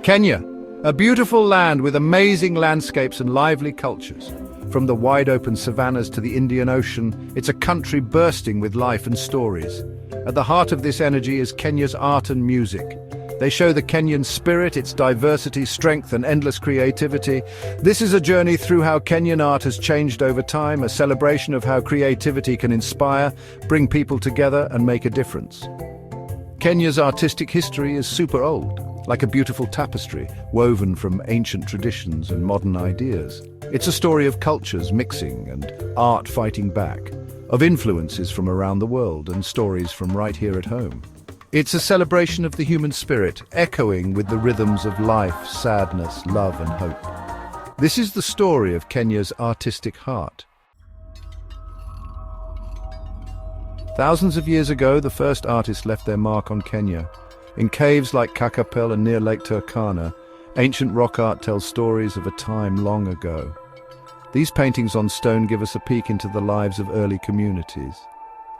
Kenya, a beautiful land with amazing landscapes and lively cultures. From the wide-open savannas to the Indian Ocean, it's a country bursting with life and stories. At the heart of this energy is Kenya's art and music. They show the Kenyan spirit, its diversity, strength, and endless creativity. This is a journey through how Kenyan art has changed over time, a celebration of how creativity can inspire, bring people together, and make a difference. Kenya's artistic history is super old, like a beautiful tapestry, woven from ancient traditions and modern ideas. It's a story of cultures mixing and art fighting back, of influences from around the world and stories from right here at home. It's a celebration of the human spirit, echoing with the rhythms of life, sadness, love, and hope. This is the story of Kenya's artistic heart. Thousands of years ago, the first artists left their mark on Kenya. In caves like Kakapel and near Lake Turkana, ancient rock art tells stories of a time long ago. These paintings on stone give us a peek into the lives of early communities.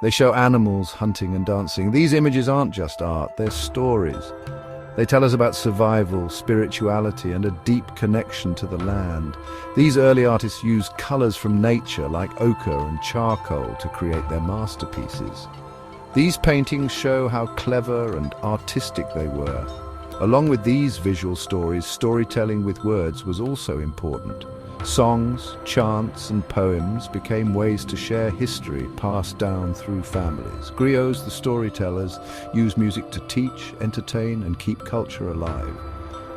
They show animals hunting and dancing. These images aren't just art, they're stories. They tell us about survival, spirituality, and a deep connection to the land. These early artists used colors from nature like ochre and charcoal to create their masterpieces. These paintings show how clever and artistic they were. Along with these visual stories, storytelling with words was also important. Songs, chants, and poems became ways to share history passed down through families. Griots, the storytellers, used music to teach, entertain, and keep culture alive.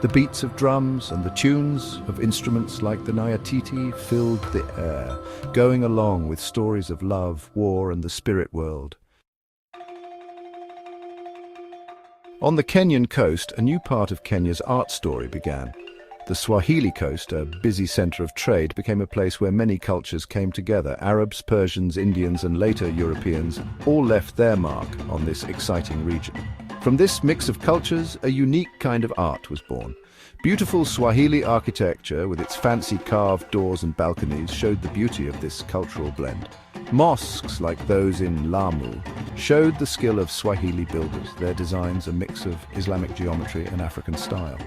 The beats of drums and the tunes of instruments like the nyatiti filled the air, going along with stories of love, war, and the spirit world. On the Kenyan coast, a new part of Kenya's art story began. The Swahili coast, a busy center of trade, became a place where many cultures came together. Arabs, Persians, Indians, and later Europeans all left their mark on this exciting region. From this mix of cultures, a unique kind of art was born. Beautiful Swahili architecture, with its fancy carved doors and balconies, showed the beauty of this cultural blend. Mosques, like those in Lamu, showed the skill of Swahili builders, their designs a mix of Islamic geometry and African style.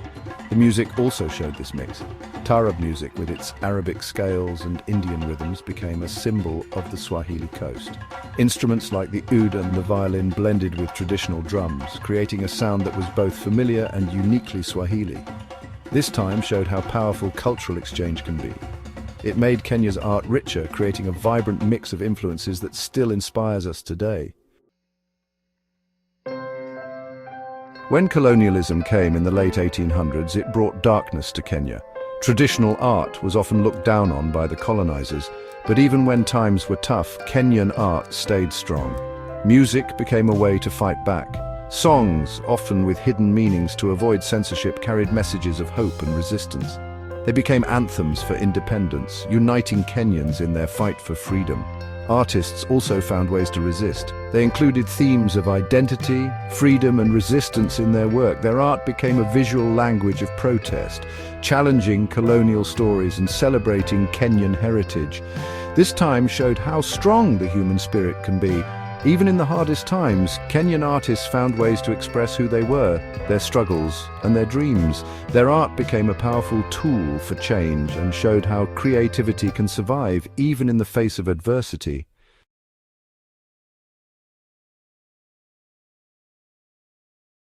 The music also showed this mix. Taarab music, with its Arabic scales and Indian rhythms, became a symbol of the Swahili coast. Instruments like the oud and the violin blended with traditional drums, creating a sound that was both familiar and uniquely Swahili. This time showed how powerful cultural exchange can be. It made Kenya's art richer, creating a vibrant mix of influences that still inspires us today. When colonialism came in the late 1800s, it brought darkness to Kenya. Traditional art was often looked down on by the colonizers, but even when times were tough, Kenyan art stayed strong. Music became a way to fight back. Songs, often with hidden meanings to avoid censorship, carried messages of hope and resistance. They became anthems for independence, uniting Kenyans in their fight for freedom. Artists also found ways to resist. They included themes of identity, freedom, and resistance in their work. Their art became a visual language of protest, challenging colonial stories and celebrating Kenyan heritage. This time showed how strong the human spirit can be. Even in the hardest times, Kenyan artists found ways to express who they were, their struggles, and their dreams. Their art became a powerful tool for change and showed how creativity can survive even in the face of adversity.